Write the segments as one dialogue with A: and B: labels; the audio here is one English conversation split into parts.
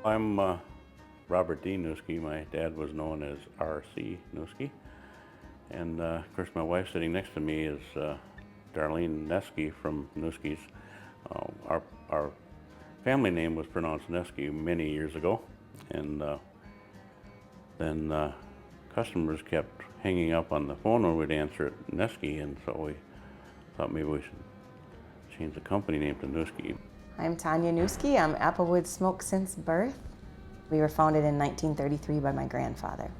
A: I'm Robert D. Nueske. My dad was known as R.C. Nueske. And of course, my wife sitting next to me is Darlene Nueske from Nueske's. Our family name was pronounced Nueske many years ago. And then customers kept hanging up on the phone when we'd answer it Nueske, and so we thought maybe we should change the company name to Nueske.
B: I'm Tanya Nueske. I'm Applewood Smoked since birth. We were founded in 1933 by my grandfather.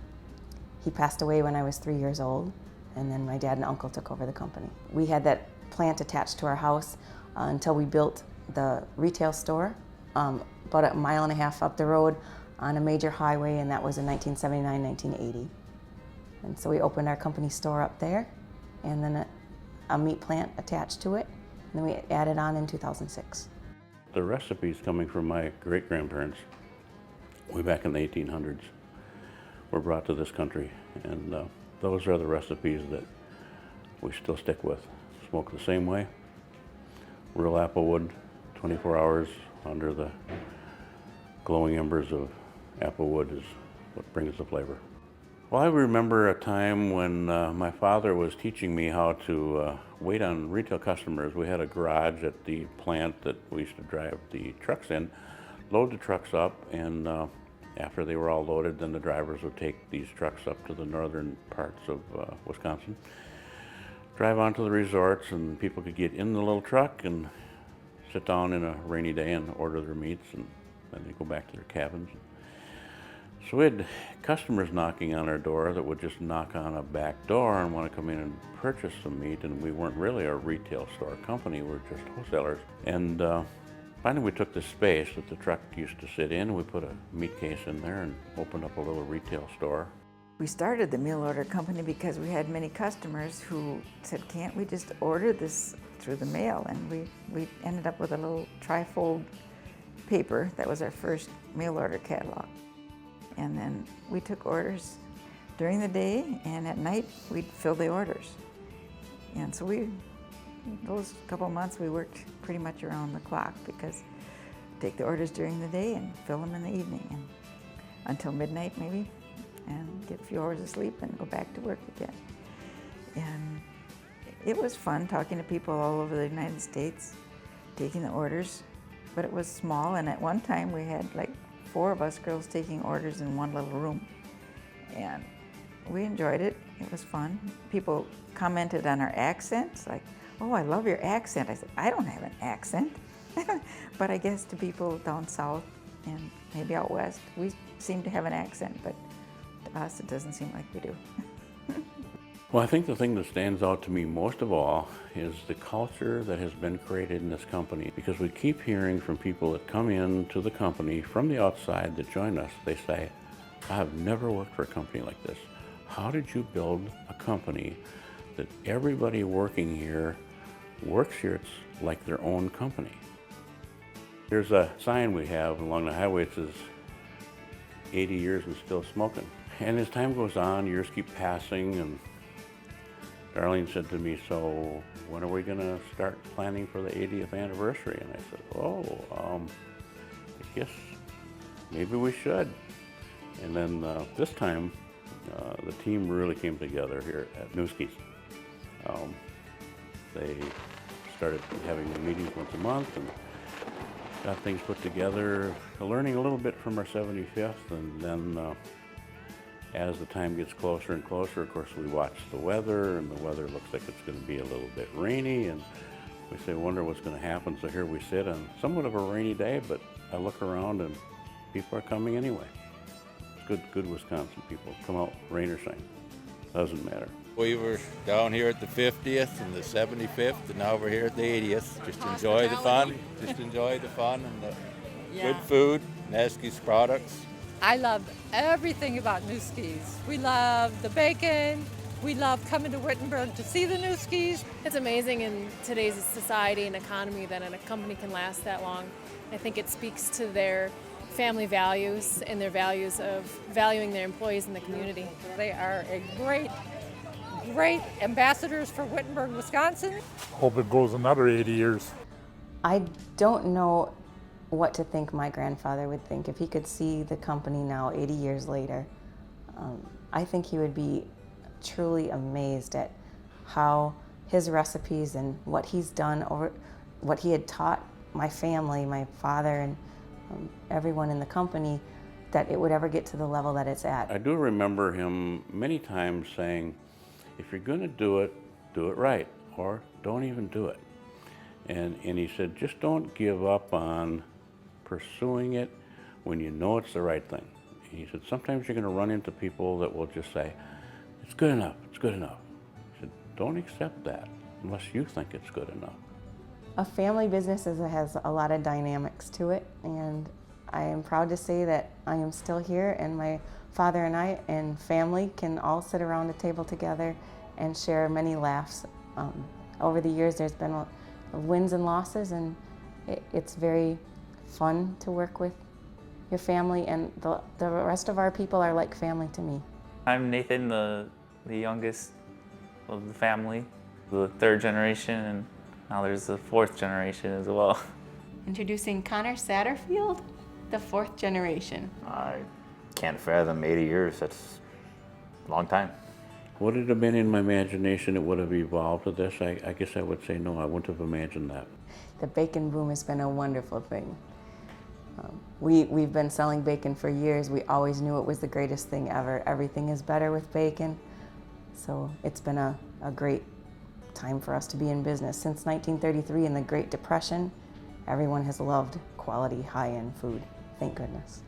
B: He passed away when I was 3 years old, and then my dad and uncle took over the company. We had that plant attached to our house until we built the retail store about a mile and a half up the road on a major highway, and that was in 1979, 1980. And so we opened our company store up there, and then a meat plant attached to it, and then we added on in 2006.
A: The recipes coming from my great-grandparents way back in the 1800s were brought to this country, and those are the recipes that we still stick with. Smoke the same way, real applewood, 24 hours under the glowing embers of applewood is what brings the flavor. Well, I remember a time when my father was teaching me how to wait on retail customers. We had a garage at the plant that we used to drive the trucks in, load the trucks up, and after they were all loaded, then the drivers would take these trucks up to the northern parts of Wisconsin, drive onto the resorts, and people could get in the little truck and sit down in a rainy day and order their meats, and then they go back to their cabins. So we had customers knocking on our door that would just knock on a back door and want to come in and purchase some meat, and we weren't really a retail store company, we were just wholesalers. And finally we took the space that the truck used to sit in, we put a meat case in there and opened up a little retail store.
C: We started the meal order company because we had many customers who said, can't we just order this through the mail? And we ended up with a little trifold paper. That was our first mail order catalog. And then we took orders during the day, and at night we'd fill the orders. And so those couple months we worked pretty much around the clock, because take the orders during the day and fill them in the evening, and until midnight maybe, and get a few hours of sleep and go back to work again. And it was fun talking to people all over the United States, taking the orders, but it was small, and at one time we had like 4 of us girls taking orders in one little room. And we enjoyed it. It was fun. People commented on our accents, like, oh, I love your accent. I said, I don't have an accent. But I guess to people down south and maybe out west, we seem to have an accent, but to us it doesn't seem like we do.
A: Well, I think the thing that stands out to me most of all is the culture that has been created in this company, because we keep hearing from people that come into the company from the outside that join us. They say, I have never worked for a company like this. How did you build a company that everybody working here works here? It's like their own company. There's a sign we have along the highway that says 80 years and still smoking. And as time goes on, years keep passing, and Darlene said to me, so when are we going to start planning for the 80th anniversary? And I said, I guess maybe we should. And then this time, the team really came together here at Nueske's. They started having meetings once a month and got things put together, learning a little bit from our 75th, and then as the time gets closer and closer, of course, we watch the weather, and the weather looks like it's going to be a little bit rainy, and we say, wonder what's going to happen. So here we sit on somewhat of a rainy day, but I look around and people are coming anyway. It's good Wisconsin people. Come out, rain or shine. Doesn't matter.
D: We were down here at the 50th and the 75th, and now we're here at the 80th. Just enjoy the fun. Just enjoy the fun and the good food, Nueske's products.
E: I love everything about Nueske's. We love the bacon. We love coming to Wittenberg to see the Nueske's.
F: It's amazing in today's society and economy that a company can last that long. I think it speaks to their family values and their values of valuing their employees in the community.
E: They are a great ambassadors for Wittenberg, Wisconsin.
G: Hope it goes another 80 years.
B: I don't know what to think my grandfather would think if he could see the company now 80 years later. I think he would be truly amazed at how his recipes and what he's done, or what he had taught my family, my father, and everyone in the company, that it would ever get to the level that it's at.
A: I do remember him many times saying, if you're going to do it right, or don't even do it. And he said, just don't give up on pursuing it when you know it's the right thing. He said, sometimes you're going to run into people that will just say, it's good enough, it's good enough. He said, don't accept that unless you think it's good enough.
B: A family business has a lot of dynamics to it, and I am proud to say that I am still here, and my father and I and family can all sit around a table together and share many laughs. Over the years there's been wins and losses, and it's very fun to work with your family, and the rest of our people are like family to me.
G: I'm Nathan, the youngest of the family, the third generation, and now there's the fourth generation as well.
B: Introducing Connor Satterfield, the fourth generation.
H: I can't fathom 80 years, that's a long time.
A: Would it have been in my imagination it would have evolved to this? I guess I would say no, I wouldn't have imagined that.
B: The bacon boom has been a wonderful thing. We've been selling bacon for years. We always knew it was the greatest thing ever. Everything is better with bacon. So it's been a great time for us to be in business. Since 1933 and the Great Depression, everyone has loved quality, high-end food. Thank goodness.